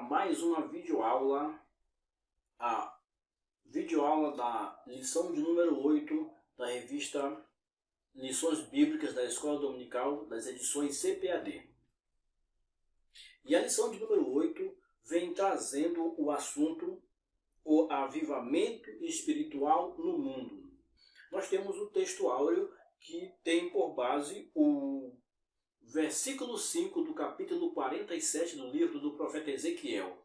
mais uma videoaula, a videoaula da lição de número 8 da revista Lições Bíblicas da Escola Dominical das edições CPAD. E a lição de número 8 vem trazendo o assunto o avivamento espiritual no mundo. Nós temos o texto áureo que tem por base o versículo 5 do capítulo 47 do livro do profeta Ezequiel.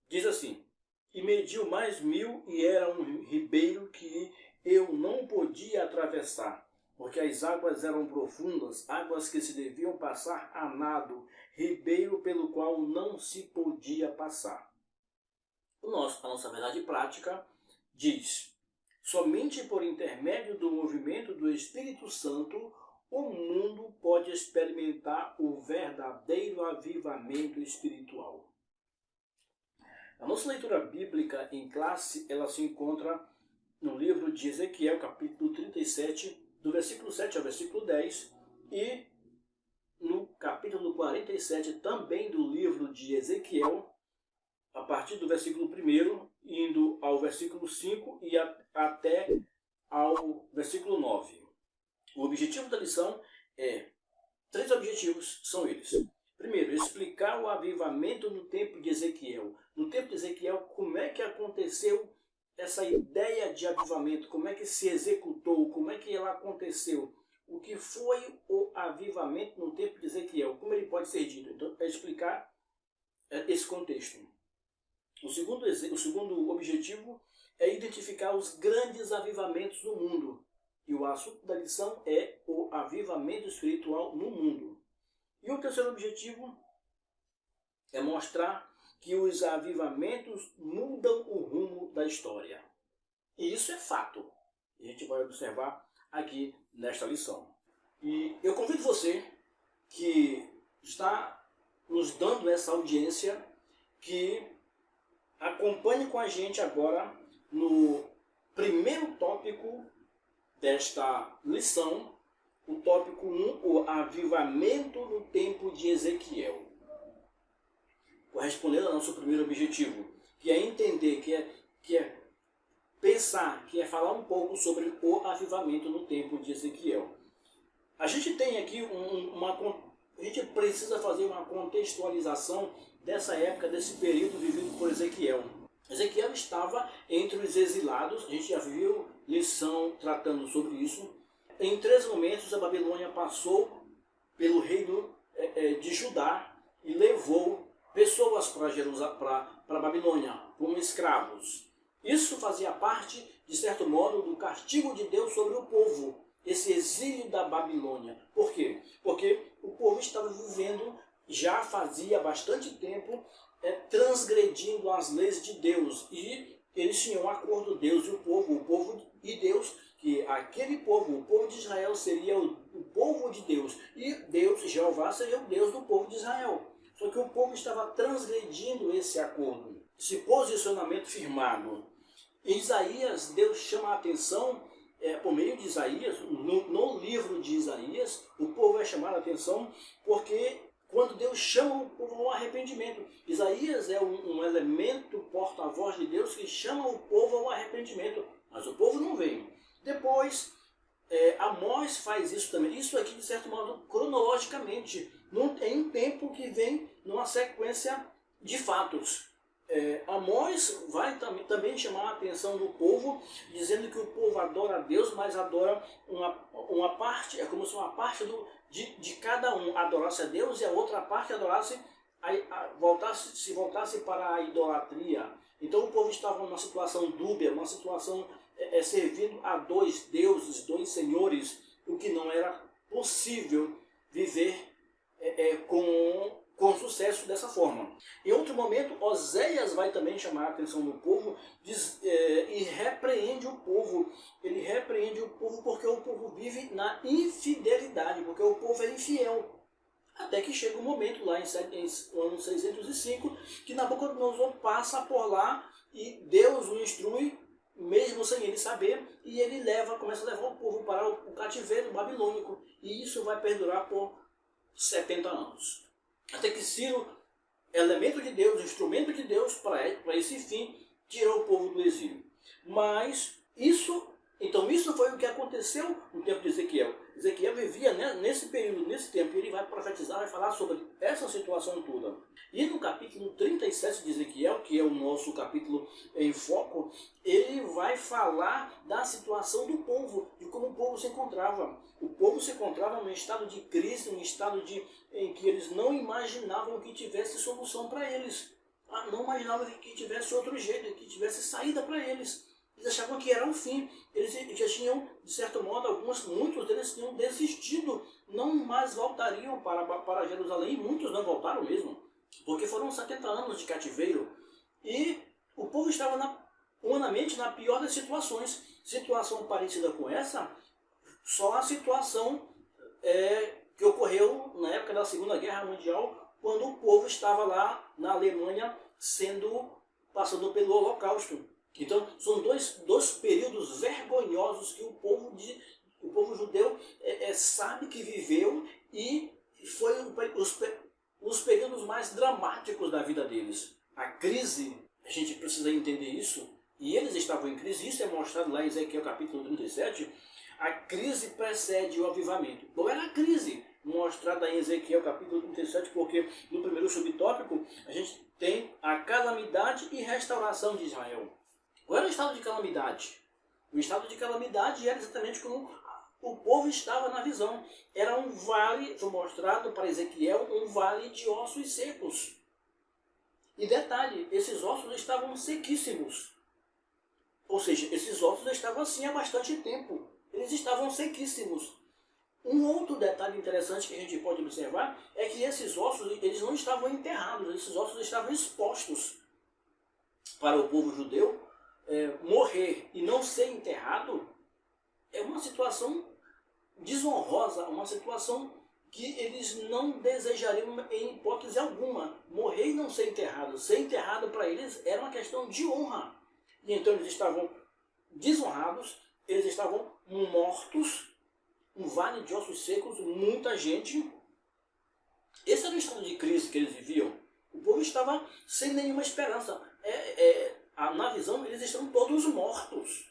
Diz assim: E mediu mais 1000 e era um ribeiro que eu não podia atravessar, porque as águas eram profundas, águas que se deviam passar a nado, ribeiro pelo qual não se podia passar. A nossa verdade prática diz: somente por intermédio do movimento do Espírito Santo o mundo pode experimentar o verdadeiro avivamento espiritual. A nossa leitura bíblica em classe, ela se encontra no livro de Ezequiel, capítulo 37, do versículo 7 ao versículo 10, e no capítulo 47 também do livro de Ezequiel, a partir do versículo 1, indo ao versículo 5 e até ao versículo 9. O objetivo da lição é, 3 objetivos são eles. Primeiro, explicar o avivamento no tempo de Ezequiel. No tempo de Ezequiel, como é que aconteceu essa ideia de avivamento, como é que se executou, como é que ela aconteceu, o que foi o avivamento no tempo de Ezequiel, como ele pode ser dito. Então, é explicar esse contexto. O segundo objetivo é identificar os grandes avivamentos no mundo. E o assunto da lição é o avivamento espiritual no mundo. E o terceiro objetivo é mostrar que os avivamentos mudam o rumo da história. E isso é fato. A gente vai observar aqui nesta lição. E eu convido você que está nos dando essa audiência, que acompanhe com a gente agora no primeiro tópico desta lição, o tópico 1, o avivamento no tempo de Ezequiel. Correspondendo ao nosso primeiro objetivo, que é entender, que é pensar, que é falar um pouco sobre o avivamento no tempo de Ezequiel. A gente tem aqui a gente precisa fazer uma contextualização dessa época, desse período vivido por Ezequiel. Ezequiel estava entre os exilados, a gente já viu lição tratando sobre isso. Em 3 momentos a Babilônia passou pelo reino de Judá e levou pessoas para a Babilônia como escravos. Isso fazia parte, de certo modo, do castigo de Deus sobre o povo, esse exílio da Babilônia. Por quê? Porque o povo estava vivendo, já fazia bastante tempo, transgredindo as leis de Deus. E eles tinham um acordo, Deus e o povo e Deus, que aquele povo, o povo de Israel, seria o povo de Deus. E Deus, Jeová, seria o Deus do povo de Israel. Só que o povo estava transgredindo esse acordo, esse posicionamento firmado. Em Isaías, Deus chama a atenção, por meio de Isaías, no livro de Isaías, o povo é chamado a atenção porque quando Deus chama o povo ao arrependimento. Isaías é um elemento porta-voz de Deus que chama o povo ao arrependimento, mas o povo não vem. Depois, Amós faz isso também. Isso aqui, de certo modo, cronologicamente, em um tempo que vem numa sequência de fatos. Amós vai também chamar a atenção do povo, dizendo que o povo adora a Deus, mas adora uma parte, é como se uma parte de cada um adorasse a Deus e a outra parte adorasse, se voltasse para a idolatria. Então o povo estava numa situação dúbia, uma situação servindo a 2 deuses, 2 senhores, o que não era possível viver com sucesso dessa forma. Em outro momento, Oséias vai também chamar a atenção do povo e repreende o povo. Ele repreende o povo porque o povo vive na infidelidade, porque o povo é infiel. Até que chega um momento lá no ano 605, que Nabucodonosor passa por lá e Deus o instrui, mesmo sem ele saber, e ele começa a levar o povo para o cativeiro babilônico. E isso vai perdurar por 70 anos. Até que Ciro elemento de Deus, instrumento de Deus para esse fim, tirar o povo do exílio. Mas então isso foi o que aconteceu no tempo de Ezequiel. Ezequiel vivia, né, nesse período, nesse tempo, e ele vai profetizar, vai falar sobre essa situação toda. E no capítulo 37 de Ezequiel, que é o nosso capítulo em foco, ele vai falar da situação do povo, de como o povo se encontrava. O povo se encontrava num estado de crise, num estado em que eles não imaginavam que tivesse solução para eles. Não imaginavam que tivesse outro jeito, que tivesse saída para eles. Eles achavam que era o fim. Eles já tinham, de certo modo, muitos deles tinham desistido, não mais voltariam para Jerusalém, e muitos não voltaram mesmo, porque foram 70 anos de cativeiro. E o povo estava humanamente na pior das situações. Situação parecida com essa, só a situação que ocorreu na época da Segunda Guerra Mundial, quando o povo estava lá na Alemanha passando pelo Holocausto. Então, são dois períodos vergonhosos que o povo judeu sabe que viveu, e foi os períodos mais dramáticos da vida deles. A crise, a gente precisa entender isso, e eles estavam em crise, isso é mostrado lá em Ezequiel capítulo 37, a crise precede o avivamento. Qual era a crise? Mostrada em Ezequiel capítulo 37, porque no primeiro subtópico a gente tem a calamidade e restauração de Israel. Qual era o estado de calamidade? O estado de calamidade era exatamente como o povo estava na visão. Era um vale, foi mostrado para Ezequiel, um vale de ossos secos. E detalhe, esses ossos estavam sequíssimos. Ou seja, esses ossos estavam assim há bastante tempo. Eles estavam sequíssimos. Um outro detalhe interessante que a gente pode observar é que esses ossos eles não estavam enterrados, esses ossos estavam expostos. Para o povo judeu, morrer e não ser enterrado é uma situação desonrosa, uma situação que eles não desejariam em hipótese alguma. Morrer e não ser enterrado. Ser enterrado para eles era uma questão de honra. E então eles estavam desonrados, eles estavam mortos, um vale de ossos secos, muita gente. Esse era o estado de crise que eles viviam. O povo estava sem nenhuma esperança. Na visão, eles estão todos mortos.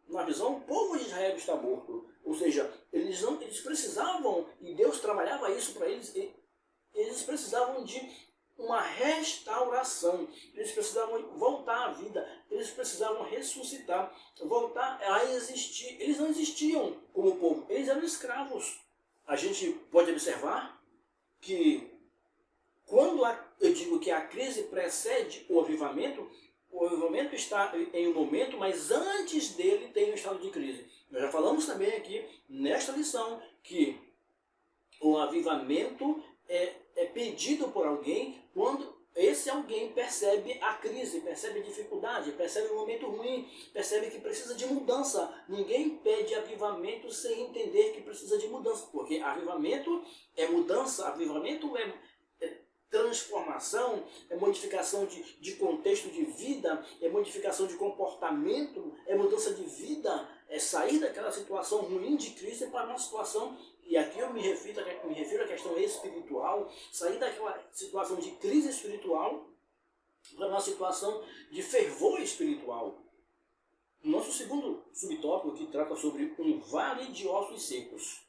Na visão, o povo de Israel está morto. Ou seja, eles precisavam, e Deus trabalhava isso para eles, eles precisavam de uma restauração. Eles precisavam voltar à vida. Eles precisavam ressuscitar, voltar a existir. Eles não existiam como povo, eles eram escravos. A gente pode observar que quando eu digo que a crise precede o avivamento está em um momento, mas antes dele tem um estado de crise. Nós já falamos também aqui, nesta lição, que o avivamento é pedido por alguém quando esse alguém percebe a crise, percebe a dificuldade, percebe um momento ruim, percebe que precisa de mudança. Ninguém pede avivamento sem entender que precisa de mudança, porque avivamento é mudança, avivamento é transformação, é modificação de contexto de vida, é modificação de comportamento, é mudança de vida, é sair daquela situação ruim de crise para uma situação, e aqui eu me refiro à questão espiritual, sair daquela situação de crise espiritual para uma situação de fervor espiritual. Nosso segundo subtópico que trata sobre um vale de ossos secos.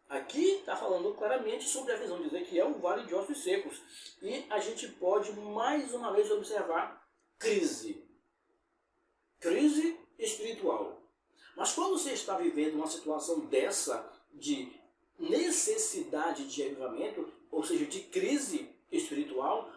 Aqui está falando claramente sobre a visão de Ezequiel, o vale de ossos secos. E a gente pode mais uma vez observar crise. Crise espiritual. Mas quando você está vivendo uma situação dessa, de necessidade de avivamento, ou seja, de crise espiritual,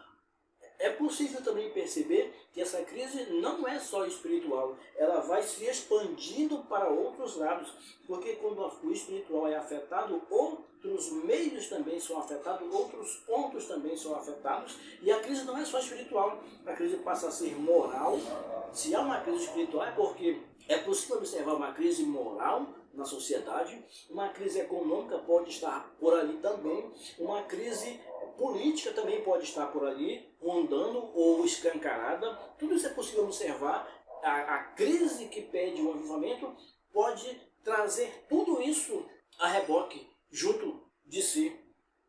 é possível também perceber que essa crise não é só espiritual, ela vai se expandindo para outros lados, porque quando o espiritual é afetado, outros meios também são afetados, outros pontos também são afetados, e a crise não é só espiritual, a crise passa a ser moral. Se há uma crise espiritual é porque é possível observar uma crise moral na sociedade, uma crise econômica pode estar por ali também, uma crise política também pode estar por ali, rondando ou escancarada. Tudo isso é possível observar. A crise que pede um avivamento pode trazer tudo isso a reboque, junto de si.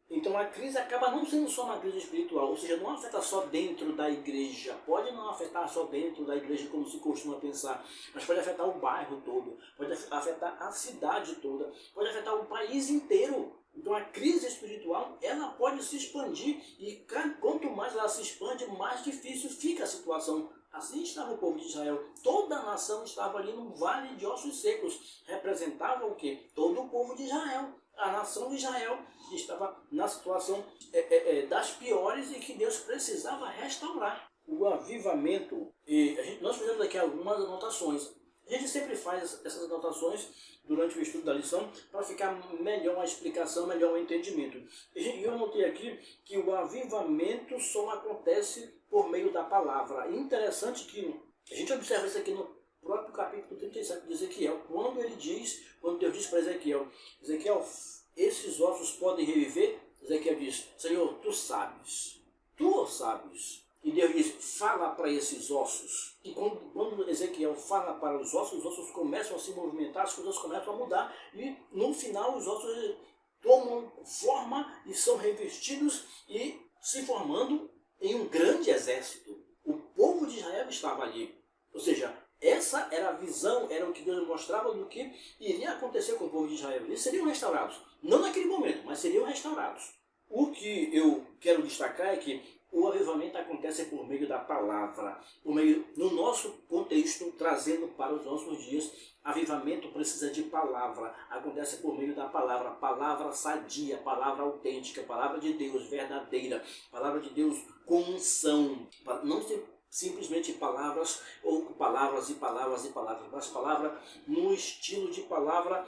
Então Então a crise acaba não sendo só uma crise espiritual, ou seja, não afeta só dentro da igreja, pode não afetar só dentro da igreja como se costuma pensar, mas pode afetar o bairro todo, pode afetar a cidade toda, pode afetar o país inteiro. Então a crise espiritual, ela pode se expandir e quanto mais ela se expande, mais difícil fica a situação. Assim estava o povo de Israel. Toda a nação estava ali num vale de ossos secos. Representava o quê? Todo o povo de Israel. A nação de Israel estava na situação das piores e que Deus precisava restaurar. O avivamento, nós fizemos aqui algumas anotações. A gente sempre faz essas anotações durante o estudo da lição para ficar melhor a explicação, melhor o entendimento. E eu anotei aqui que o avivamento só acontece por meio da palavra. E interessante que a gente observa isso aqui no próprio capítulo 37 de Ezequiel, quando Deus diz para Ezequiel, esses ossos podem reviver? Ezequiel diz, Senhor, tu sabes. E Deus diz, fala para esses ossos. E quando Ezequiel fala para os ossos começam a se movimentar, as coisas começam a mudar. E no final os ossos tomam forma e são revestidos e se formando em um grande exército. O povo de Israel estava ali. Ou seja, essa era a visão, era o que Deus mostrava do que iria acontecer com o povo de Israel. Eles seriam restaurados. Não naquele momento, mas seriam restaurados. O que eu quero destacar é que o avivamento acontece por meio da palavra. No nosso contexto, trazendo para os nossos dias, avivamento precisa de palavra. Acontece por meio da palavra. Palavra sadia, palavra autêntica, palavra de Deus verdadeira, palavra de Deus com unção. Não simplesmente palavras, ou palavras e palavras e palavras, mas palavra no estilo de palavra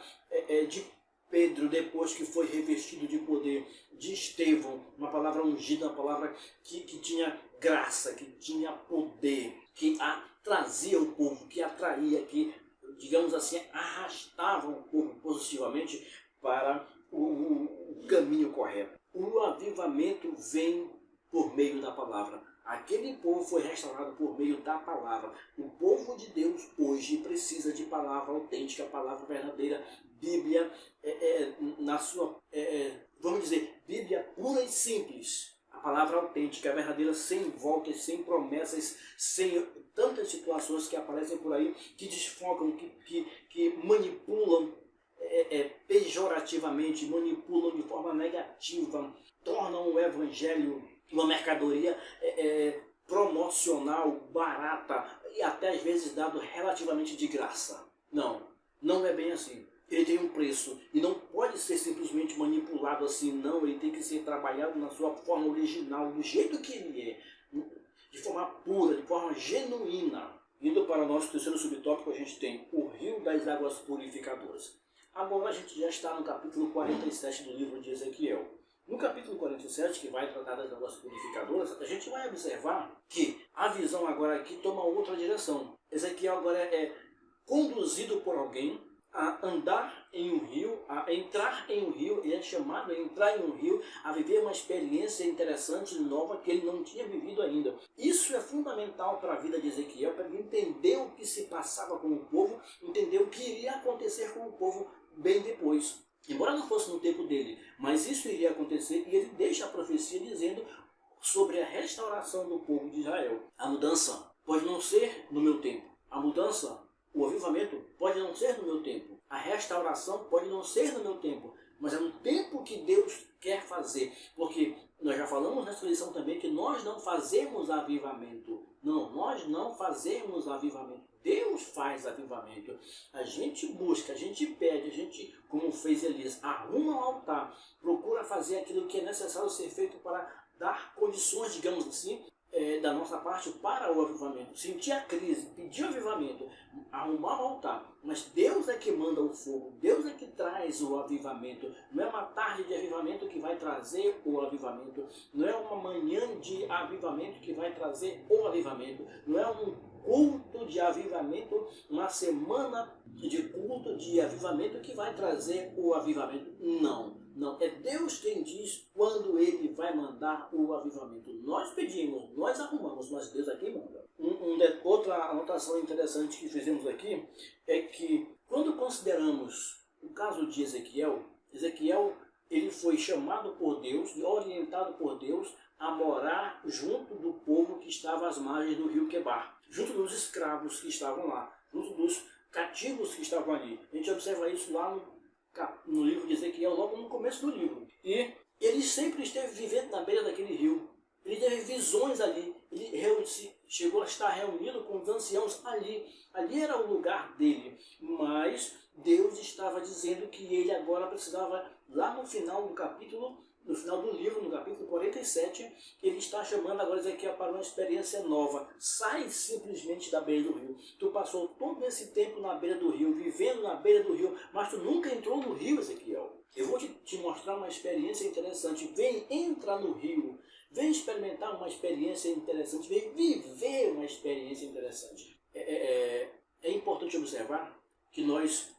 de Pedro, depois que foi revestido de poder, de Estevão, uma palavra ungida, uma palavra que tinha graça, que tinha poder, que trazia o povo, que atraía, que, digamos assim, arrastava o povo positivamente para o caminho correto. O avivamento vem por meio da palavra. Aquele povo foi restaurado por meio da palavra. O povo de Deus hoje precisa de palavra autêntica, palavra verdadeira, Bíblia na sua, vamos dizer, Bíblia pura e simples. A palavra autêntica, verdadeira, sem voltas, sem promessas, sem tantas situações que aparecem por aí, que desfocam, que manipulam pejorativamente, manipulam de forma negativa, tornam o evangelho uma mercadoria promocional, barata e até às vezes dado relativamente de graça. Não é bem assim. Ele tem um preço e não pode ser simplesmente manipulado assim, não. Ele tem que ser trabalhado na sua forma original, do jeito que ele é, de forma pura, de forma genuína. Indo para o nosso terceiro subtópico, a gente tem o Rio das Águas Purificadoras. Agora a gente já está no capítulo 47 do livro de Ezequiel. No capítulo 47, que vai tratar das águas purificadoras, a gente vai observar que a visão agora aqui toma outra direção. Ezequiel agora é conduzido por alguém a andar em um rio, a entrar em um rio, ele é chamado a entrar em um rio, a viver uma experiência interessante, nova, que ele não tinha vivido ainda. Isso é fundamental para a vida de Ezequiel, para ele entender o que se passava com o povo, entender o que iria acontecer com o povo bem depois. Embora não fosse no tempo dele, mas isso iria acontecer e ele deixa a profecia dizendo sobre a restauração do povo de Israel. A mudança pode não ser no meu tempo. A mudança, o avivamento, pode não ser no meu tempo. A restauração pode não ser no meu tempo. Mas é no tempo que Deus quer fazer. Porque nós já falamos nessa lição também que nós não fazemos avivamento. Não, nós não fazemos avivamento. Deus faz avivamento. A gente busca, a gente pede, a gente, como fez Elias, arruma um altar, procura fazer aquilo que é necessário ser feito para dar condições, digamos assim, da nossa parte para o avivamento. Sentir a crise, pedir o avivamento, arrumar o altar. Mas Deus é que manda o fogo, Deus é que traz o avivamento. Não é uma tarde de avivamento que vai trazer o avivamento. Não é uma manhã de avivamento que vai trazer o avivamento. Não é um culto de avivamento, uma semana de culto de avivamento que vai trazer o avivamento. Não. É Deus quem diz quando Ele vai mandar o avivamento. Nós pedimos, nós arrumamos, mas Deus é quem manda. Outra anotação interessante que fizemos aqui é que quando consideramos o caso de Ezequiel, ele foi chamado por Deus, orientado por Deus, a morar junto do povo que estava às margens do rio Quebar, junto dos escravos que estavam lá, junto dos cativos que estavam ali. A gente observa isso lá no livro de Ezequiel, logo no começo do livro. E ele sempre esteve vivendo na beira daquele rio. Ele teve visões ali. Ele chegou a estar reunido com os anciãos ali. Ali era o lugar dele. Mas Deus estava dizendo que ele agora precisava, lá no final do capítulo, no final do livro, no capítulo 47, ele está chamando agora Ezequiel para uma experiência nova. Sai simplesmente da beira do rio. Tu passou todo esse tempo na beira do rio, vivendo na beira do rio, mas tu nunca entrou no rio, Ezequiel. Eu vou te mostrar uma experiência interessante. Vem, entra no rio. Vem experimentar uma experiência interessante. Vem viver uma experiência interessante. É importante observar que nós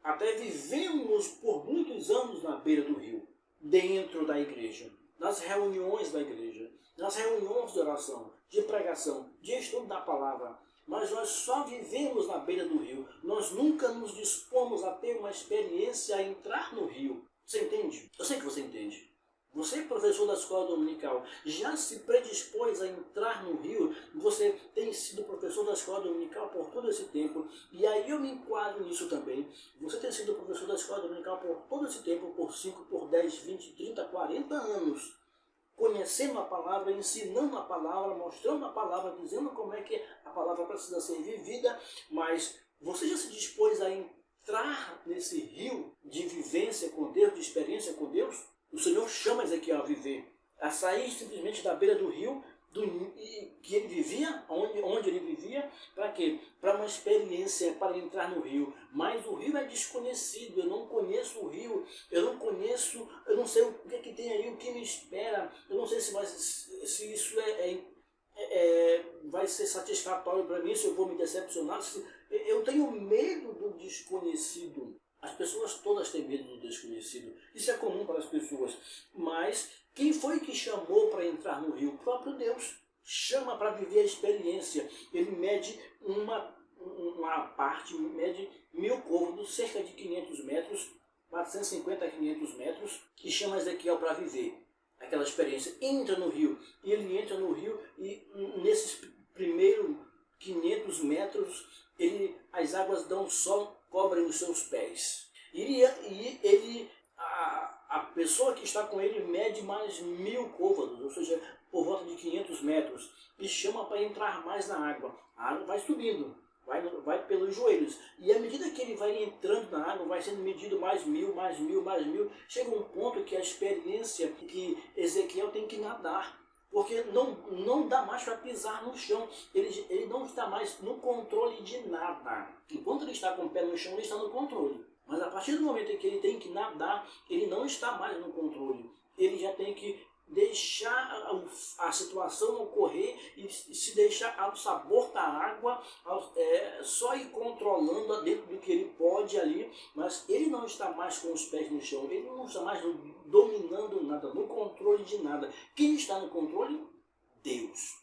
até vivemos por muitos anos na beira do rio, dentro da igreja, nas reuniões da igreja, nas reuniões de oração, de pregação, de estudo da palavra. Mas nós só vivemos na beira do rio. Nós nunca nos dispomos a ter uma experiência a entrar no rio. Você entende? Eu sei que você entende. Você, professor da escola dominical, já se predispôs a entrar no rio? Você tem sido professor da escola dominical por todo esse tempo, e aí eu me enquadro nisso também. Você tem sido professor da escola dominical por todo esse tempo, por 5, por 10, 20, 30, 40 anos, conhecendo a palavra, ensinando a palavra, mostrando a palavra, dizendo como é que a palavra precisa ser vivida, mas você já se dispôs a entrar nesse rio de vivência com Deus, de experiência com Deus? O Senhor chama Ezequiel a viver, a sair simplesmente da beira do rio, que ele vivia, onde ele vivia, para quê? Para uma experiência, para entrar no rio. Mas o rio é desconhecido, eu não conheço o rio, eu não sei o que, que tem aí, o que me espera, eu não sei se isso vai ser satisfatório para mim, se eu vou me decepcionar, eu tenho medo do desconhecido. As pessoas todas têm medo do desconhecido. Isso é comum para as pessoas. Mas quem foi que chamou para entrar no rio? O próprio Deus. Chama para viver a experiência. Ele mede uma parte, mede 1000 côvados, cerca de 500 metros, 450 a 500 metros, e chama Ezequiel para viver aquela experiência. Entra no rio. E ele entra no rio e nesses primeiros 500 metros, as águas dão sol, cobrem os seus pés. A pessoa que está com ele mede mais 1000 côvados, ou seja, por volta de 500 metros, e chama para entrar mais na água. A água vai subindo, vai pelos joelhos. E à medida que ele vai entrando na água, vai sendo medido mais 1000, mais 1000, mais 1000. Chega um ponto que a experiência que Ezequiel tem que nadar. Porque não dá mais para pisar no chão. Ele não está mais no controle de nada. Enquanto ele está com o pé no chão, ele está no controle. Mas a partir do momento em que ele tem que nadar, ele não está mais no controle. Ele já tem que deixar a situação ocorrer e se deixar ao sabor da água, só ir controlando dentro do que ele pode ali, mas ele não está mais com os pés no chão, ele não está mais dominando nada, no controle de nada. Quem está no controle? Deus.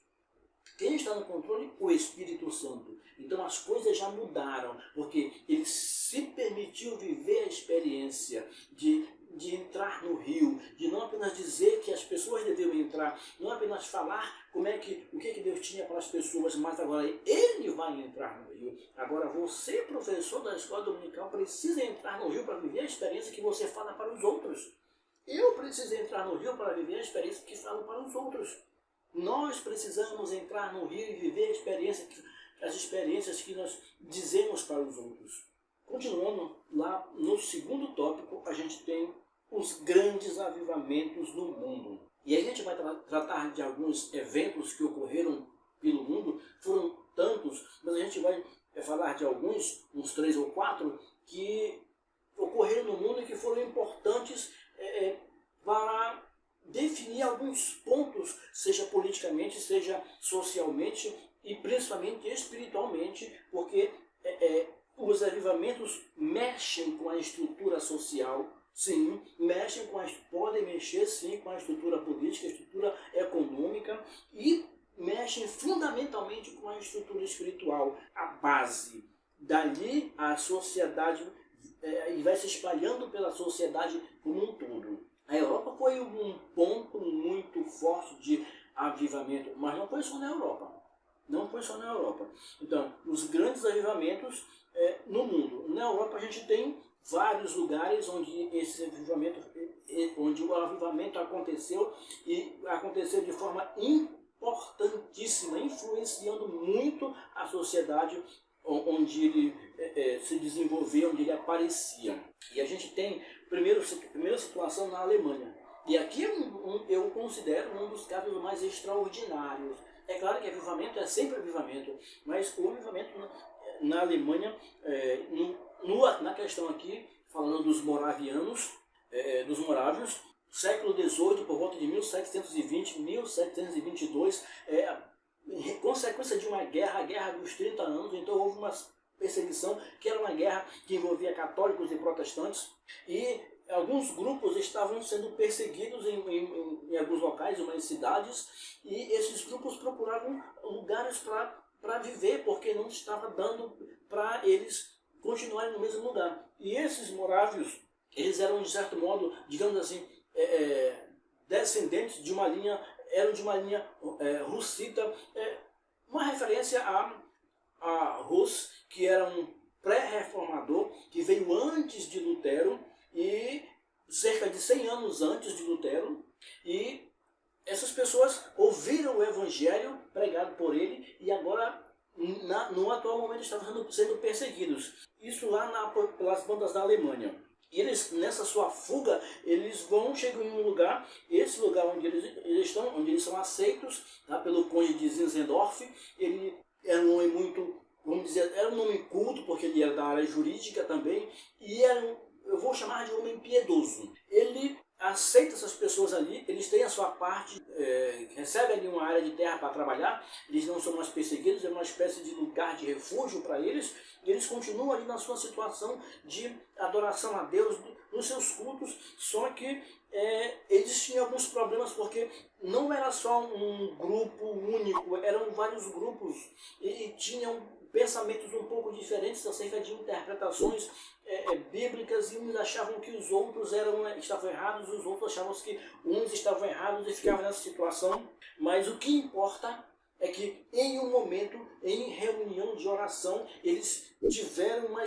Quem está no controle? O Espírito Santo. Então as coisas já mudaram, porque ele se permitiu viver a experiência de entrar no rio, de não apenas dizer que as pessoas deviam entrar, não apenas falar o que Deus tinha para as pessoas, mas agora ele vai entrar no rio. Agora você, professor da escola dominical, precisa entrar no rio para viver a experiência que você fala para os outros. Eu preciso entrar no rio para viver a experiência que falo para os outros. Nós precisamos entrar no rio e viver as experiências que nós dizemos para os outros. Continuando, lá no segundo tópico, a gente tem os grandes avivamentos no mundo. E aí a gente vai tratar de alguns eventos que ocorreram pelo mundo, foram tantos, mas a gente vai falar de alguns, uns 3 ou 4, que ocorreram no mundo e que foram importantes para definir alguns pontos, seja politicamente, seja socialmente e principalmente espiritualmente, porque os avivamentos mexem com a estrutura social, sim, podem mexer sim com a estrutura política, a estrutura econômica e mexem fundamentalmente com a estrutura espiritual, a base. Dali a sociedade e vai se espalhando pela sociedade como um todo. A Europa foi um ponto muito forte de avivamento, mas não foi só na Europa. Não foi só na Europa. Então, os grandes avivamentos no mundo. Na Europa a gente tem vários lugares onde esse avivamento, onde o avivamento aconteceu e aconteceu de forma importantíssima, influenciando muito a sociedade onde ele se desenvolveu, onde ele aparecia. E a gente tem primeira situação na Alemanha. E aqui eu considero um dos casos mais extraordinários. É claro que avivamento é sempre avivamento, mas o avivamento na Alemanha, na questão aqui, falando dos moravianos, dos morávios, século XVIII, por volta de 1720, 1722, consequência de uma guerra, a Guerra dos 30 anos, então houve uma perseguição que era uma guerra que envolvia católicos e protestantes, e alguns grupos estavam sendo perseguidos em alguns locais, em algumas cidades, e esses grupos procuravam lugares para viver, porque não estava dando para eles continuarem no mesmo lugar. E esses morávios, eles eram de certo modo, digamos assim, descendentes de uma linha, eram de uma linha russita, uma referência a Hus, que era um pré-reformador, que veio antes de Lutero, e cerca de 100 anos antes de Lutero, e essas pessoas ouviram o evangelho pregado por ele, e agora, no atual momento, estavam sendo perseguidos. Isso lá pelas bandas da Alemanha. E eles, nessa sua fuga, eles chegam em um lugar, esse lugar onde eles estão, onde eles são aceitos, tá, pelo conde de Zinzendorf. Ele era um homem muito, vamos dizer, era um nome culto, porque ele era da área jurídica também, e eu vou chamar de homem piedoso. Ele aceita essas pessoas ali, eles têm a sua parte, recebem ali uma área de terra para trabalhar, eles não são mais perseguidos, é uma espécie de lugar de refúgio para eles, e eles continuam ali na sua situação de adoração a Deus, nos seus cultos, só que eles tinham alguns problemas, porque não era só um grupo único, eram vários grupos, e tinham pensamentos um pouco diferentes acerca de interpretações bíblicas, e uns achavam que os outros estavam errados, os outros achavam que uns estavam errados e ficavam nessa situação. Mas o que importa é que em um momento, em reunião de oração, eles tiveram uma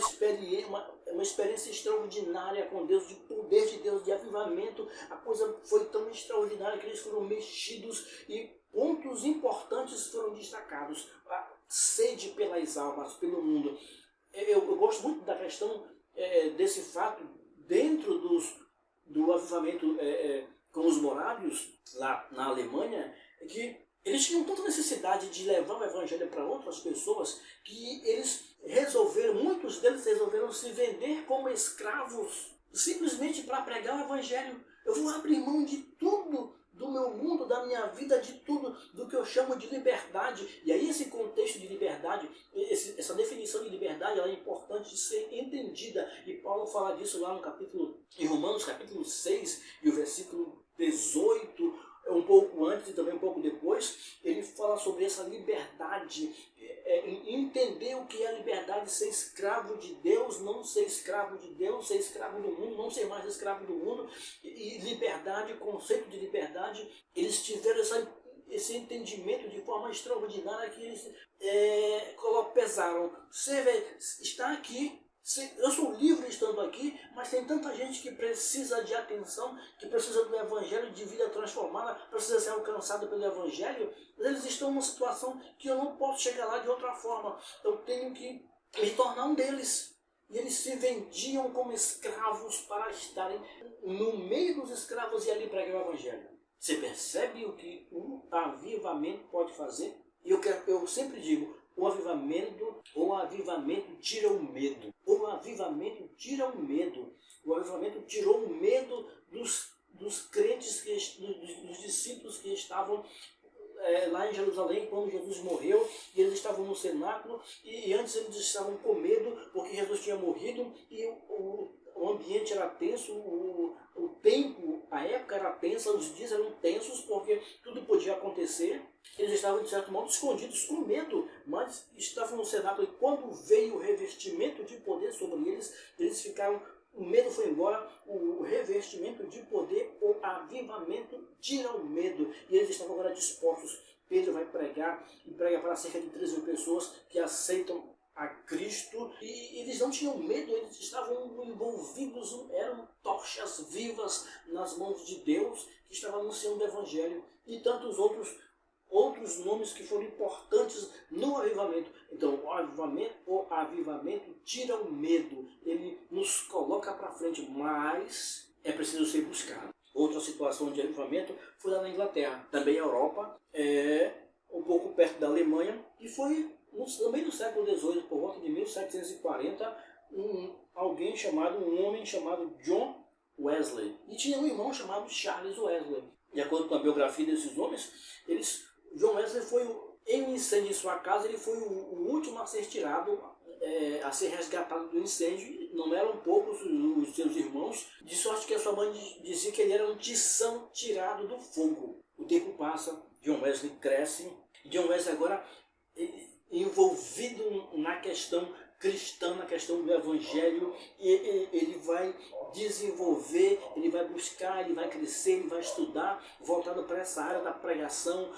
experiência extraordinária com Deus, de poder de Deus, de avivamento. A coisa foi tão extraordinária que eles foram mexidos e pontos importantes foram destacados. A sede pelas almas, pelo mundo. Eu gosto muito da questão desse fato dentro do avivamento com os morávios lá na Alemanha, que eles tinham tanta necessidade de levar o evangelho para outras pessoas que muitos deles resolveram se vender como escravos simplesmente para pregar o evangelho. Eu vou abrir mão de tudo, do meu mundo, da minha vida, de tudo, do que eu chamo de liberdade. E aí esse contexto de liberdade, essa definição de liberdade, ela é importante de ser entendida. E Paulo fala disso lá em Romanos capítulo 6, e o versículo 18, um pouco antes e também um pouco depois, ele fala sobre essa liberdade, entender o que é a liberdade, ser escravo de Deus, não ser escravo de Deus, ser escravo do mundo, não ser mais escravo do mundo, e liberdade, conceito de liberdade, eles tiveram esse entendimento de forma extraordinária que eles pesaram. Você está aqui, eu sou livre estando aqui, mas tem tanta gente que precisa de atenção, que precisa do evangelho, de vida transformada, precisa ser alcançado pelo evangelho. Eles estão numa situação que eu não posso chegar lá de outra forma. Eu tenho que me tornar um deles. E eles se vendiam como escravos para estarem no meio dos escravos e ali pregar o evangelho. Você percebe o que o avivamento pode fazer? E eu sempre digo, o avivamento tira o medo. O avivamento tira o medo. O avivamento tirou o medo dos crentes, dos discípulos que estavam lá em Jerusalém quando Jesus morreu, e eles estavam no cenáculo, e antes eles estavam com medo porque Jesus tinha morrido, e o ambiente era tenso, o tempo, a época era tensa, os dias eram tensos porque tudo podia acontecer. Eles estavam de certo modo escondidos com medo, mas mas estavam no cenáculo, e quando veio o revestimento de poder sobre eles, eles ficaram, o medo foi embora, o revestimento de poder, o avivamento tira o medo, e eles estavam agora dispostos. Pedro vai pregar, e prega para cerca de 13 mil pessoas que aceitam a Cristo, e eles não tinham medo, eles estavam envolvidos, eram tochas vivas nas mãos de Deus, que estavam anunciando o Evangelho, e tantos outros nomes que foram importantes no avivamento. Então, o avivamento tira o medo, ele nos coloca para frente, mas é preciso ser buscado. Outra situação de avivamento foi lá na Inglaterra, também a Europa, um pouco perto da Alemanha, e foi também no século XVIII, por volta de 1740, um homem chamado John Wesley, e tinha um irmão chamado Charles Wesley. De acordo com a biografia desses homens, John Wesley foi, em um incêndio em sua casa, ele foi o último a ser tirado, a ser resgatado do incêndio. Não eram poucos os seus irmãos, de sorte que a sua mãe dizia que ele era um tição tirado do fogo. O tempo passa, John Wesley cresce, e John Wesley agora envolvido na questão cristã, na questão do Evangelho, e ele vai desenvolver, ele vai buscar, ele vai crescer, ele vai estudar, voltado para essa área da pregação,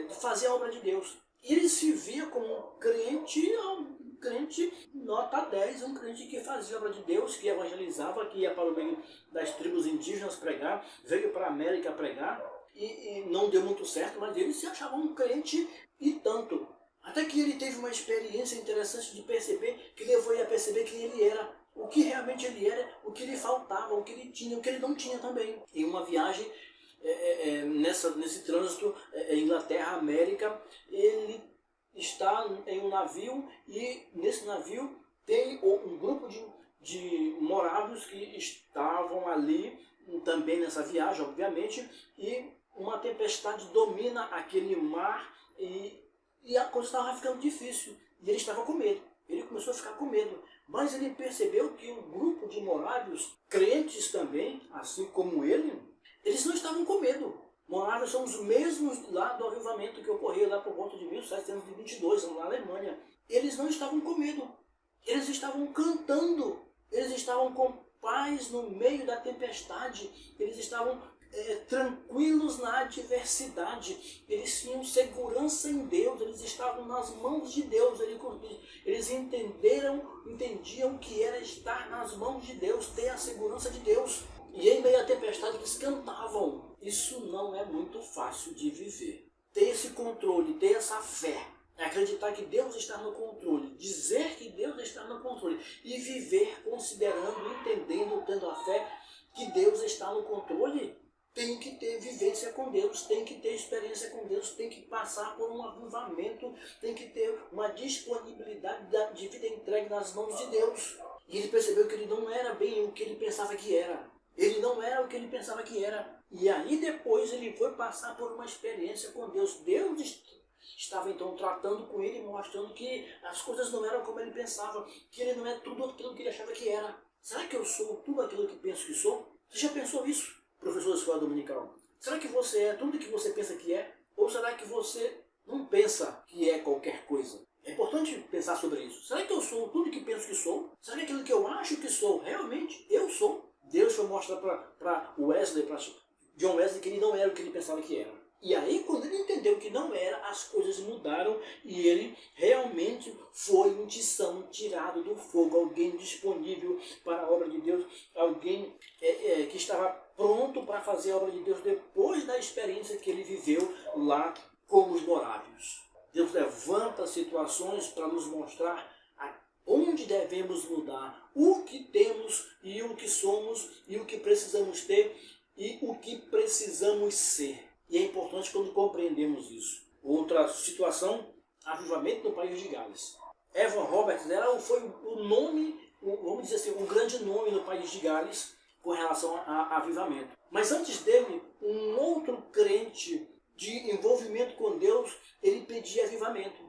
de fazer a obra de Deus. E ele se via como um crente nota 10, um crente que fazia a obra de Deus, que evangelizava, que ia para o meio das tribos indígenas pregar, veio para a América pregar, e não deu muito certo, mas ele se achava um crente e tanto. Até que ele teve uma experiência interessante de perceber, que levou ele a perceber que ele era, o que realmente ele era, o que lhe faltava, o que ele tinha, o que ele não tinha também. Em uma viagem, nesse trânsito, Inglaterra-América, ele está em um navio, e nesse navio tem um grupo de morávios que estavam ali, também nessa viagem, obviamente, e uma tempestade domina aquele mar, e a coisa estava ficando difícil, e ele estava com medo. Ele começou a ficar com medo, mas ele percebeu que um grupo de morávios, crentes também, assim como ele, eles não estavam com medo. Morávios são os mesmos lá do avivamento que ocorreu lá por volta de 1722, na Alemanha. Eles não estavam com medo, eles estavam cantando, eles estavam com paz no meio da tempestade, eles estavam tranquilos na adversidade, eles tinham segurança em Deus, eles estavam nas mãos de Deus, eles entendiam o que era estar nas mãos de Deus, ter a segurança de Deus, e em meio à tempestade eles cantavam. Isso não é muito fácil de viver, ter esse controle, ter essa fé, acreditar que Deus está no controle, dizer que Deus está no controle, e viver considerando, entendendo, tendo a fé que Deus está no controle. Tem que ter vivência com Deus, tem que ter experiência com Deus, tem que passar por um avivamento, tem que ter uma disponibilidade de vida entregue nas mãos de Deus. E ele percebeu que ele não era bem o que ele pensava que era. Ele não era o que ele pensava que era. E aí depois ele foi passar por uma experiência com Deus. Deus estava então tratando com ele, mostrando que as coisas não eram como ele pensava, que ele não é tudo aquilo que ele achava que era. Será que eu sou tudo aquilo que penso que sou? Você já pensou isso? Professor da escola dominical, será que você é tudo que você pensa que é? Ou será que você não pensa que é qualquer coisa? É importante pensar sobre isso. Será que eu sou tudo que penso que sou? Será que aquilo que eu acho que sou, realmente eu sou? Deus foi mostrar para Wesley, para John Wesley, que ele não era o que ele pensava que era. E aí, quando ele entendeu que não era, as coisas mudaram, e ele realmente foi um tição tirado do fogo, alguém disponível para a obra de Deus, alguém que estava pronto para fazer a obra de Deus depois da experiência que ele viveu lá com os morávios. Deus levanta situações para nos mostrar onde devemos mudar, o que temos e o que somos, e o que precisamos ter e o que precisamos ser. E é importante quando compreendemos isso. Outra situação, avivamento no país de Gales. Evan Roberts foi o nome, vamos dizer assim, um grande nome no país de Gales com relação a avivamento. Mas antes dele, um outro crente de envolvimento com Deus, ele pedia avivamento.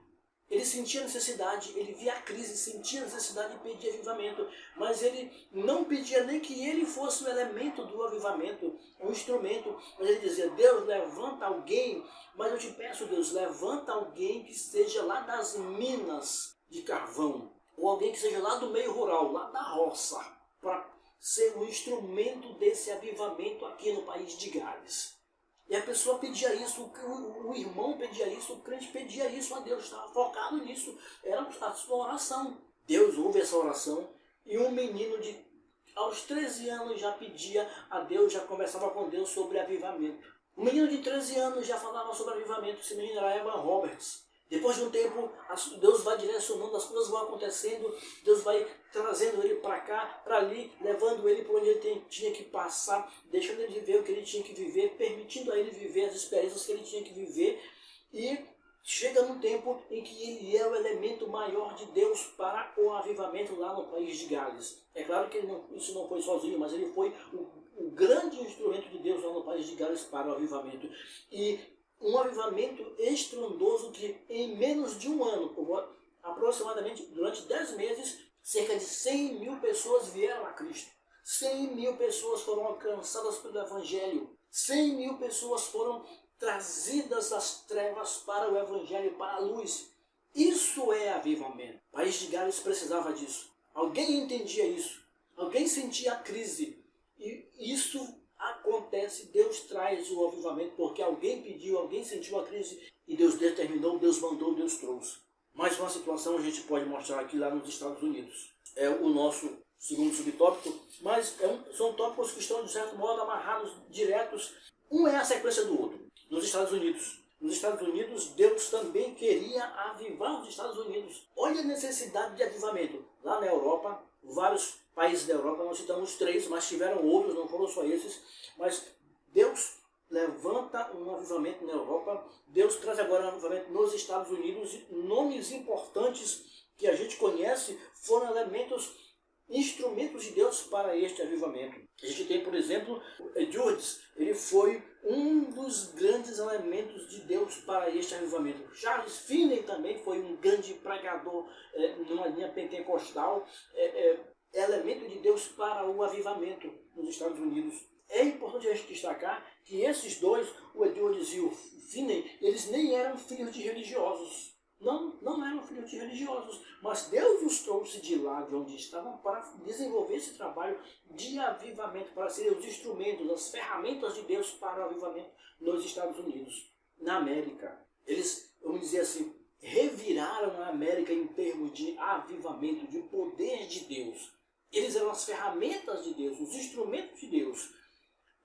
Ele sentia necessidade, ele via a crise, sentia necessidade e pedia avivamento. Mas ele não pedia nem que ele fosse o elemento do avivamento, um instrumento. Mas ele dizia, Deus, levanta alguém, mas eu te peço, Deus, levanta alguém que seja lá das minas de carvão, ou alguém que seja lá do meio rural, lá da roça, para ser um instrumento desse avivamento aqui no país de Gales. E a pessoa pedia isso, o irmão pedia isso, o crente pedia isso a Deus, estava focado nisso, era a sua oração. Deus ouve essa oração e um menino aos 13 anos já pedia a Deus, já conversava com Deus sobre avivamento. Um menino de 13 anos já falava sobre avivamento, esse menino era Evan Roberts. Depois de um tempo, Deus vai direcionando, as coisas vão acontecendo, Deus vai trazendo ele para cá, para ali, levando ele para onde ele tinha que passar, deixando ele viver o que ele tinha que viver, permitindo a ele viver as experiências que ele tinha que viver. E chega num tempo em que ele é o elemento maior de Deus para o avivamento lá no país de Gales. É claro que isso não foi sozinho, mas ele foi o grande instrumento de Deus lá no país de Gales para o avivamento. E um avivamento estrondoso que em menos de um ano, aproximadamente durante 10 meses, cerca de 100 mil pessoas vieram a Cristo. 100 mil pessoas foram alcançadas pelo Evangelho. 100 mil pessoas foram trazidas das trevas para o Evangelho, para a luz. Isso é avivamento. O país de Gales precisava disso. Alguém entendia isso. Alguém sentia a crise. E isso acontece, Deus traz o avivamento porque alguém pediu, alguém sentiu a crise e Deus determinou, Deus mandou, Deus trouxe. Mais uma situação a gente pode mostrar aqui lá nos Estados Unidos. É o nosso segundo subtópico, mas são tópicos que estão de certo modo amarrados, diretos. Um é a sequência do outro. Nos Estados Unidos, Deus também queria avivar os Estados Unidos. Olha a necessidade de avivamento. Lá na Europa, vários países da Europa, nós citamos 3, mas tiveram outros, não foram só esses. Mas Deus levanta um avivamento na Europa. Deus traz agora um avivamento nos Estados Unidos. Nomes importantes que a gente conhece foram instrumentos de Deus para este avivamento. A gente tem, por exemplo, Edwards, ele foi um dos grandes elementos de Deus para este avivamento. Charles Finney também foi um grande pregador numa linha pentecostal, elemento de Deus para o avivamento nos Estados Unidos. É importante a gente destacar que esses dois, o Edwards e o Finney, eles nem eram filhos de religiosos. Não eram filhos de religiosos, mas Deus os trouxe de lá, de onde estavam, para desenvolver esse trabalho de avivamento, para serem os instrumentos, as ferramentas de Deus para o avivamento nos Estados Unidos. Na América, eles, vamos dizer assim, reviraram a América em termos de avivamento, de poder de Deus. Eles eram as ferramentas de Deus, os instrumentos de Deus.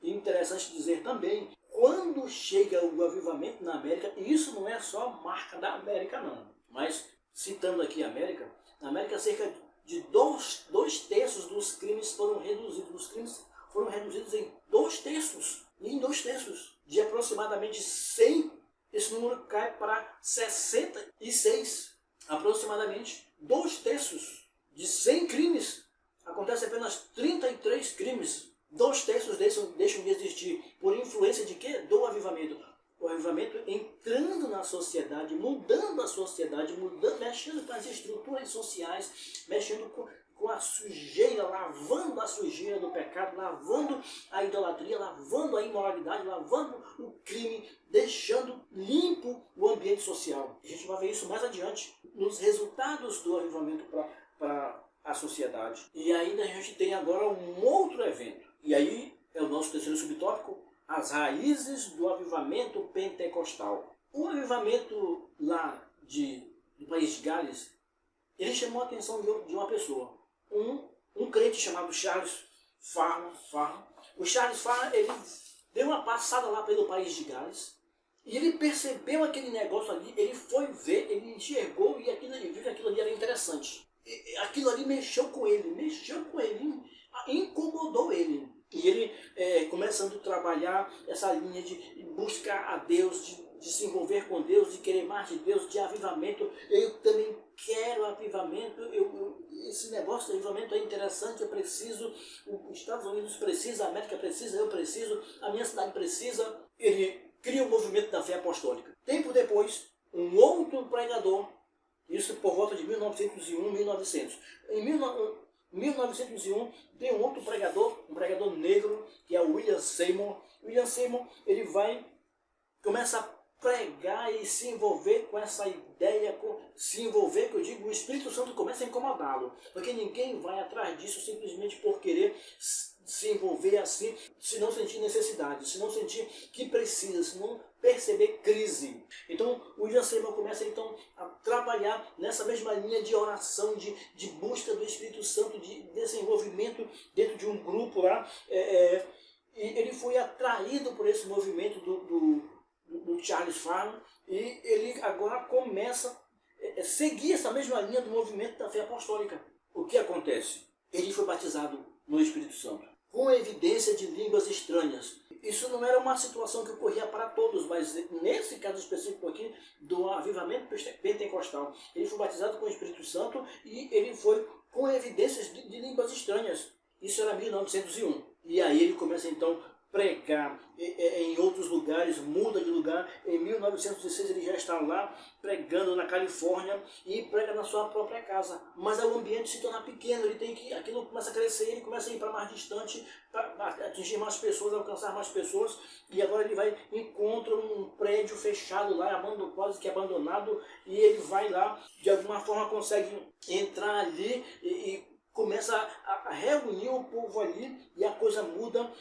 E interessante dizer também, quando chega o avivamento na América, e isso não é só marca da América não, mas citando aqui a América, na América cerca de 2/3 dos crimes foram reduzidos. Os crimes foram reduzidos em 2/3. E em 2/3 de aproximadamente 100, esse número cai para 66. Aproximadamente 2/3 de 100 crimes, acontece apenas 33 crimes. 2/3 deixam de existir. Por influência de quê? Do avivamento. O avivamento entrando na sociedade, mudando a sociedade, mexendo com as estruturas sociais, mexendo com a sujeira, lavando a sujeira do pecado, lavando a idolatria, lavando a imoralidade, lavando o crime, deixando limpo o ambiente social. A gente vai ver isso mais adiante, nos resultados do avivamento para a sociedade. E ainda a gente tem agora um outro evento. E aí é o nosso terceiro subtópico, as raízes do avivamento pentecostal. O avivamento lá do país de Gales, ele chamou a atenção de uma pessoa, um crente chamado Charles Farrar. O Charles Farrar, ele deu uma passada lá pelo país de Gales e ele percebeu aquele negócio ali, ele foi ver, ele enxergou e ele viu que aquilo ali era interessante. Aquilo ali mexeu com ele, incomodou ele. E ele, começando a trabalhar essa linha de buscar a Deus, de se envolver com Deus, de querer mais de Deus, de avivamento. Eu também quero avivamento, esse negócio de avivamento é interessante, eu preciso, os Estados Unidos precisa, a América precisa, eu preciso, a minha cidade precisa. Ele cria o movimento da fé apostólica. Tempo depois, um outro pregador Isso por volta de 1901, 1900. Em 1901 tem um outro pregador, um pregador negro, que é o William Seymour. William Seymour, ele começa a pregar e se envolver com essa ideia, se envolver, que eu digo, o Espírito Santo começa a incomodá-lo, porque ninguém vai atrás disso simplesmente por querer se envolver assim, se não sentir necessidade, se não sentir que precisa, se não perceber crise. Então o William Seymour começa então a trabalhar nessa mesma linha de oração, de busca do Espírito Santo, de desenvolvimento dentro de um grupo lá, e ele foi atraído por esse movimento do Charles Farman, e ele agora começa a seguir essa mesma linha do movimento da fé apostólica. O que acontece? Ele foi batizado no Espírito Santo, com evidência de línguas estranhas. Isso não era uma situação que ocorria para todos, mas nesse caso específico aqui, do avivamento pentecostal, ele foi batizado com o Espírito Santo e ele foi com evidências de línguas estranhas. Isso era 1901. E aí ele começa então pregar em outros lugares, muda de lugar. Em 1906 ele já está lá pregando na Califórnia e prega na sua própria casa. Mas o ambiente se torna pequeno, aquilo começa a crescer, ele começa a ir para mais distante, para atingir mais pessoas, alcançar mais pessoas. E agora ele encontra um prédio fechado lá, quase que abandonado, e ele vai lá, de alguma forma consegue entrar ali e começa a reunir o povo ali, e a coisa muda.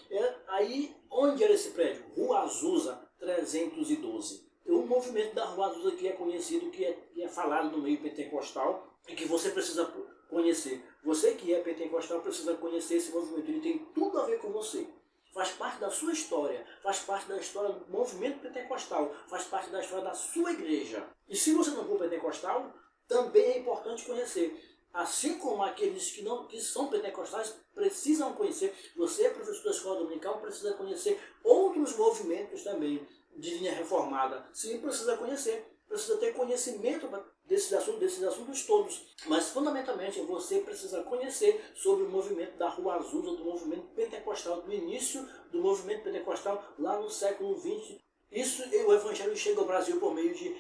Aí, onde era esse prédio? Rua Azusa 312. O movimento da Rua Azusa que é conhecido, que é falado no meio pentecostal, e que você precisa conhecer. Você que é pentecostal precisa conhecer esse movimento, ele tem tudo a ver com você. Faz parte da sua história, faz parte da história do movimento pentecostal, faz parte da história da sua igreja. E se você não for pentecostal, também é importante conhecer. Assim como aqueles que são pentecostais precisam conhecer, você, professor da escola dominical, precisa conhecer outros movimentos também de linha reformada. Sim, precisa conhecer, precisa ter conhecimento desses assuntos todos. Mas, fundamentalmente, você precisa conhecer sobre o movimento da Rua Azusa, do movimento pentecostal, do início do movimento pentecostal lá no século XX. O evangelho chega ao Brasil por meio de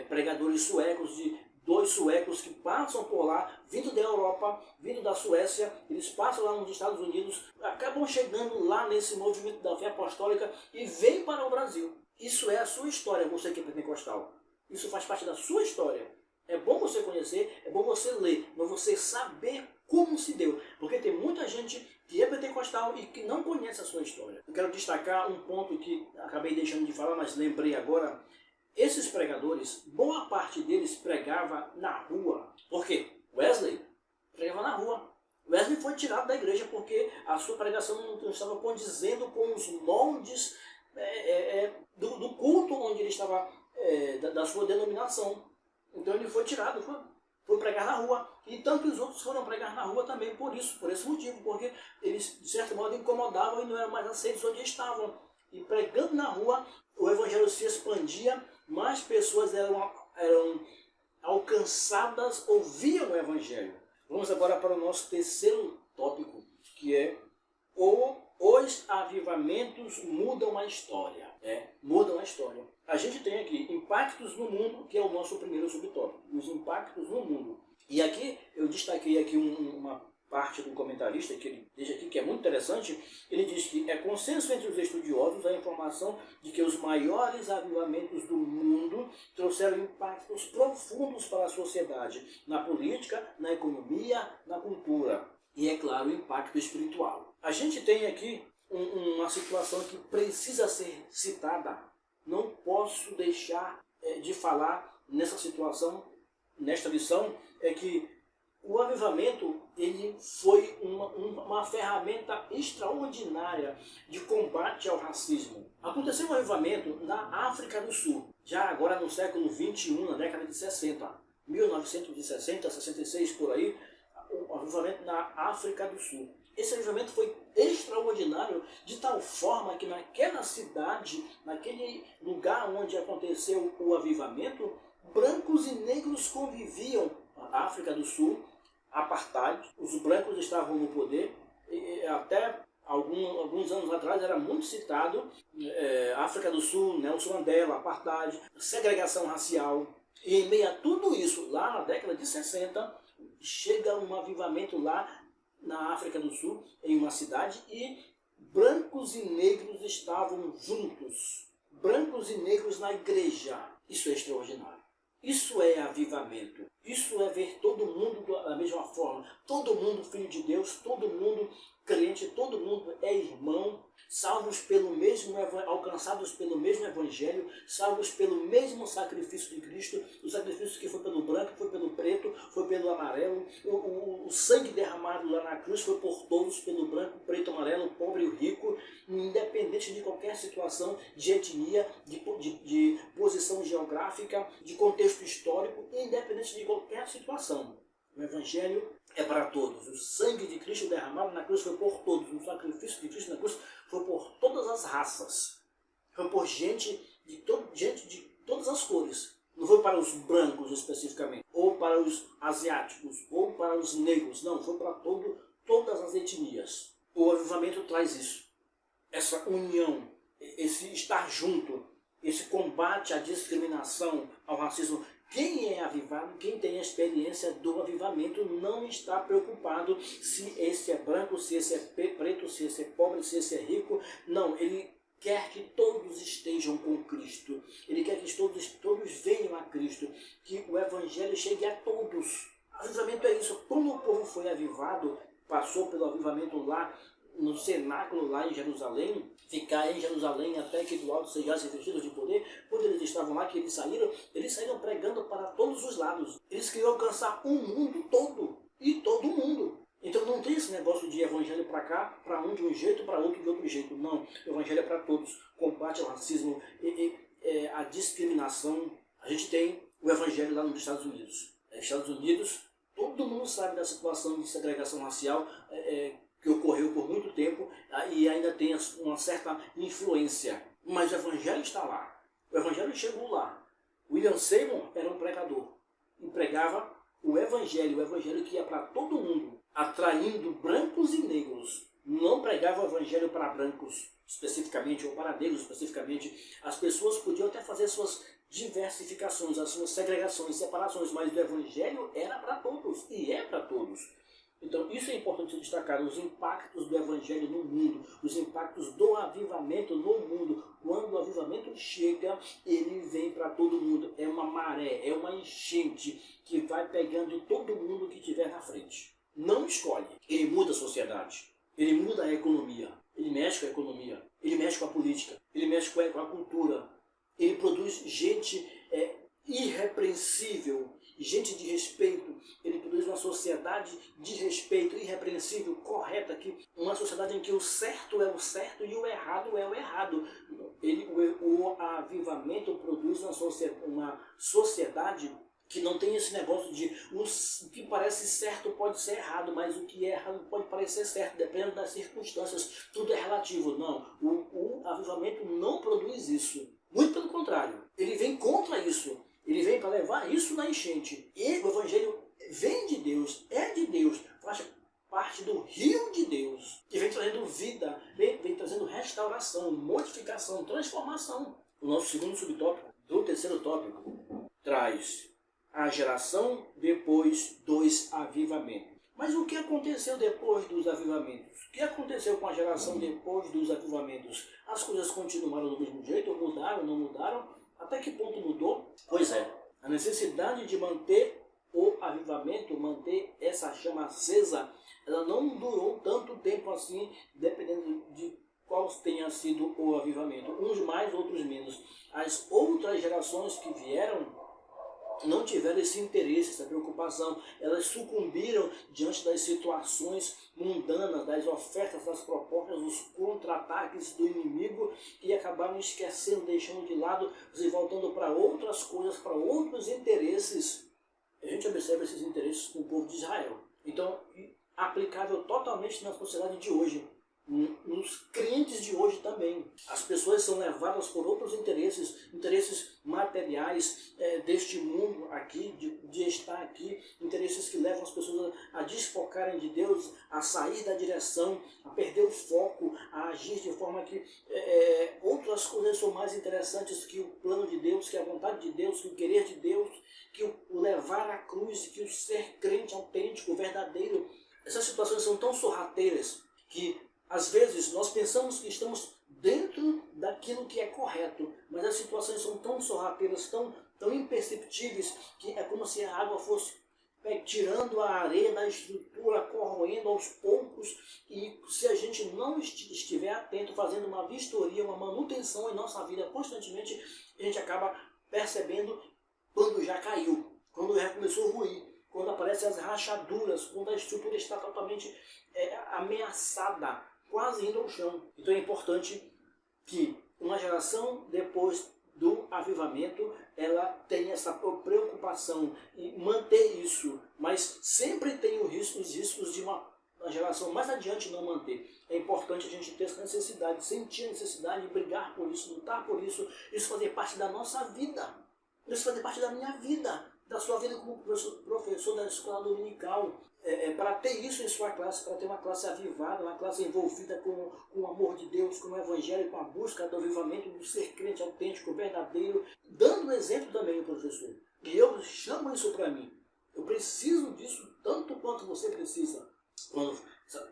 pregadores suecos, de 2 suecos que passam por lá, vindo da Europa, vindo da Suécia, eles passam lá nos Estados Unidos, acabam chegando lá nesse movimento da fé apostólica e vêm para o Brasil. Isso é a sua história, você que é pentecostal. Isso faz parte da sua história. É bom você conhecer, é bom você ler, mas você saber como se deu. Porque tem muita gente que é pentecostal e que não conhece a sua história. Eu quero destacar um ponto que acabei deixando de falar, mas lembrei agora. Esses pregadores, boa parte deles pregava na rua. Por quê? Wesley pregava na rua. Wesley foi tirado da igreja porque a sua pregação não estava condizendo com os moldes do culto onde ele estava, da sua denominação. Então ele foi tirado, foi pregar na rua. E tantos outros foram pregar na rua também por esse motivo, porque eles de certo modo incomodavam e não eram mais aceitos onde estavam. E pregando na rua, o evangelho se expandia, mais pessoas eram alcançadas, ouviam o evangelho. Vamos agora para o nosso terceiro tópico, que é os avivamentos mudam a história. Mudam a história. A gente tem aqui impactos no mundo, que é o nosso primeiro subtópico. Os impactos no mundo. E aqui eu destaquei aqui uma parte do comentarista, que ele deixa aqui, que é muito interessante. Ele diz que é consenso entre os estudiosos a informação de que os maiores avivamentos do mundo trouxeram impactos profundos para a sociedade, na política, na economia, na cultura. E, é claro, o impacto espiritual. A gente tem aqui uma situação que precisa ser citada. Não posso deixar de falar nessa situação, nesta lição, é que o avivamento ele foi uma ferramenta extraordinária de combate ao racismo. Aconteceu um avivamento na África do Sul, já agora no século XXI, na década de 60, 1960, 66, por aí, o avivamento na África do Sul. Esse avivamento foi extraordinário de tal forma que naquela cidade, naquele lugar onde aconteceu o avivamento, brancos e negros conviviam. A África do Sul, apartheid, os brancos estavam no poder, e até alguns anos atrás era muito citado África do Sul, Nelson Mandela, apartheid, segregação racial. E em meio a tudo isso, lá na década de 60, chega um avivamento lá na África do Sul, em uma cidade, e brancos e negros estavam juntos. Brancos e negros na igreja. Isso é extraordinário. Isso é avivamento. Isso é ver todo mundo da mesma forma. Todo mundo filho de Deus, todo mundo crente, todo mundo é irmão, salvos pelo mesmo, alcançados pelo mesmo evangelho, salvos pelo mesmo sacrifício de Cristo, o sacrifício que foi pelo branco, foi pelo preto, foi pelo amarelo, o sangue derramado lá na cruz foi por todos, pelo branco, preto, amarelo, pobre e rico, independente de qualquer situação, de etnia, de posição geográfica, de contexto histórico, independente de qualquer situação. O evangelho é para todos. O sangue de Cristo derramado na cruz foi por todos. O sacrifício de Cristo na cruz foi por todas as raças. Foi por gente de todas as cores. Não foi para os brancos especificamente, ou para os asiáticos, ou para os negros. Não, foi para todas as etnias. O avivamento traz isso. Essa união, esse estar junto, esse combate à discriminação, ao racismo. Quem é avivado, quem tem a experiência do avivamento, não está preocupado se esse é branco, se esse é preto, se esse é pobre, se esse é rico. Não, ele quer que todos estejam com Cristo. Ele quer que todos venham a Cristo, que o evangelho chegue a todos. Avivamento é isso. Como o povo foi avivado, passou pelo avivamento lá no cenáculo, lá em Jerusalém, ficar em Jerusalém até que do alto sejassem vestidos de poder. Quando eles estavam lá, que eles saíram pregando para todos os lados. Eles queriam alcançar o mundo todo, e todo mundo. Então não tem esse negócio de evangelho para cá, para um de um jeito, para outro de outro jeito. Não, o evangelho é para todos. Combate ao racismo e a discriminação. A gente tem o evangelho lá nos Estados Unidos. Estados Unidos, todo mundo sabe da situação de segregação racial, que ocorreu por muito tempo e ainda tem uma certa influência. Mas o evangelho está lá. O evangelho chegou lá. William Seymour era um pregador. E pregava o evangelho que ia para todo mundo, atraindo brancos e negros. Não pregava o evangelho para brancos especificamente, ou para negros especificamente. As pessoas podiam até fazer suas diversificações, as suas segregações, separações, mas o evangelho era para todos, e é para todos. Então isso é importante destacar, os impactos do evangelho no mundo, os impactos do avivamento no mundo. Quando o avivamento chega, ele vem para todo mundo. É uma maré, é uma enchente que vai pegando todo mundo que estiver na frente. Não escolhe. Ele muda a sociedade, ele muda a economia, ele mexe com a economia, ele mexe com a política, ele mexe com a cultura. Ele produz gente irrepreensível, gente de respeito. Ele produz uma sociedade de respeito, irrepreensível, correta, uma sociedade em que o certo é o certo e o errado é o errado. O avivamento produz uma sociedade que não tem esse negócio de o que parece certo pode ser errado, mas o que é errado pode parecer certo, dependendo das circunstâncias. Tudo é relativo. Não, o avivamento não produz isso. Muito pelo contrário, ele vem contra isso. Ele vem para levar isso na enchente. E o evangelho vem de Deus, é de Deus, faz parte do rio de Deus, que vem trazendo vida, vem trazendo restauração, modificação, transformação. O nosso segundo subtópico, do terceiro tópico, traz a geração depois dos avivamentos. Mas o que aconteceu depois dos avivamentos? O que aconteceu com a geração depois dos avivamentos? As coisas continuaram do mesmo jeito? Mudaram, não mudaram? Até que ponto mudou? Pois é, a necessidade de manter o avivamento, manter essa chama acesa, ela não durou tanto tempo assim, dependendo de qual tenha sido o avivamento. Uns mais, outros menos. As outras gerações que vieram não tiveram esse interesse, essa preocupação. Elas sucumbiram diante das situações mundanas, das ofertas, das propostas, dos contra-ataques do inimigo e acabaram esquecendo, deixando de lado, se voltando para outras coisas, para outros interesses. A gente observa esses interesses com o povo de Israel. Então, aplicável totalmente na sociedade de hoje. nos crentes de hoje também. As pessoas são levadas por outros interesses materiais deste mundo aqui, de estar aqui, interesses que levam as pessoas a desfocarem de Deus, a sair da direção, a perder o foco, a agir de forma que outras coisas são mais interessantes que o plano de Deus, que a vontade de Deus, que o querer de Deus, que o levar à cruz, que o ser crente autêntico, verdadeiro. Essas situações são tão sorrateiras que às vezes nós pensamos que estamos dentro daquilo que é correto, mas as situações são tão sorrateiras, tão imperceptíveis, que é como se a água fosse tirando a areia da estrutura, corroendo aos poucos, e se a gente não estiver atento, fazendo uma vistoria, uma manutenção em nossa vida constantemente, a gente acaba percebendo quando já caiu, quando já começou a ruir, quando aparecem as rachaduras, quando a estrutura está totalmente ameaçada, quase indo ao chão. Então é importante que uma geração depois do avivamento, ela tenha essa preocupação em manter isso, mas sempre tem os riscos de uma geração mais adiante não manter. É importante a gente ter essa necessidade, sentir a necessidade de brigar por isso, lutar por isso fazer parte da nossa vida, isso fazer parte da minha vida, da sua vida como professor da escola dominical. Para ter isso em sua classe, para ter uma classe avivada, uma classe envolvida com o amor de Deus, com o Evangelho, com a busca do avivamento, do ser crente autêntico, verdadeiro, dando exemplo também, professor. E eu chamo isso para mim. Eu preciso disso tanto quanto você precisa. Quando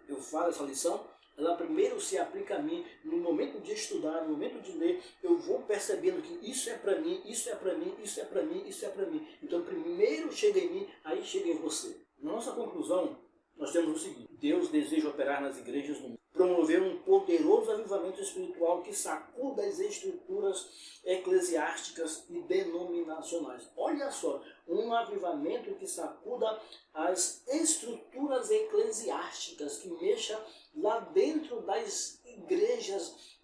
eu falo essa lição, ela primeiro se aplica a mim. No momento de estudar, no momento de ler, eu vou percebendo que isso é para mim, isso é para mim, isso é para mim, isso é para mim. Então primeiro chega em mim, aí chega em você. Na nossa conclusão, nós temos o seguinte: Deus deseja operar nas igrejas no mundo, promover um poderoso avivamento espiritual que sacuda as estruturas eclesiásticas e denominacionais. Olha só, um avivamento que sacuda as estruturas eclesiásticas, que mexa lá dentro das igrejas,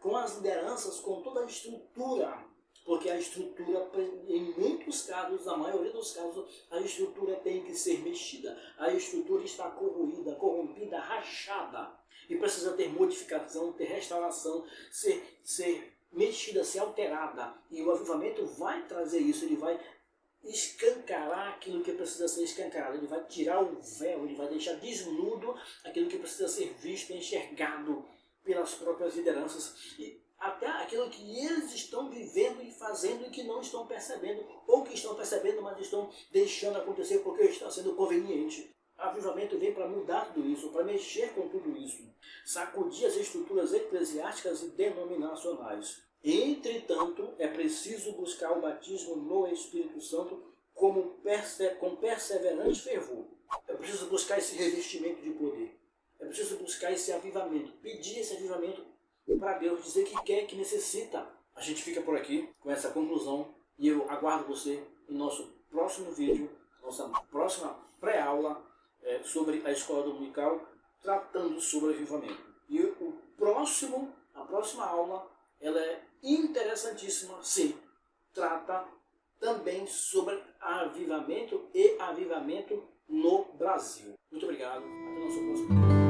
com as lideranças, com toda a estrutura. Porque a estrutura, em muitos casos, na maioria dos casos, a estrutura tem que ser mexida. A estrutura está corroída, corrompida, rachada. E precisa ter modificação, ter restauração, ser mexida, ser alterada. E o avivamento vai trazer isso, ele vai escancarar aquilo que precisa ser escancarado. Ele vai tirar o véu, ele vai deixar desnudo aquilo que precisa ser visto, enxergado pelas próprias lideranças. E até aquilo que eles estão vivendo e fazendo e que não estão percebendo, ou que estão percebendo, mas estão deixando acontecer porque está sendo conveniente. O avivamento vem para mudar tudo isso, para mexer com tudo isso, sacudir as estruturas eclesiásticas e denominacionais. Entretanto, é preciso buscar o batismo no Espírito Santo com perseverante fervor. É preciso buscar esse revestimento de poder. É preciso buscar esse avivamento, pedir esse avivamento para Deus, dizer que quer, que necessita. A gente fica por aqui com essa conclusão e eu aguardo você em nosso próximo vídeo, nossa próxima pré-aula sobre a escola dominical, tratando sobre avivamento. E a próxima aula, ela é interessantíssima, sim, trata também sobre avivamento e avivamento no Brasil. Muito obrigado, até o nosso próximo vídeo.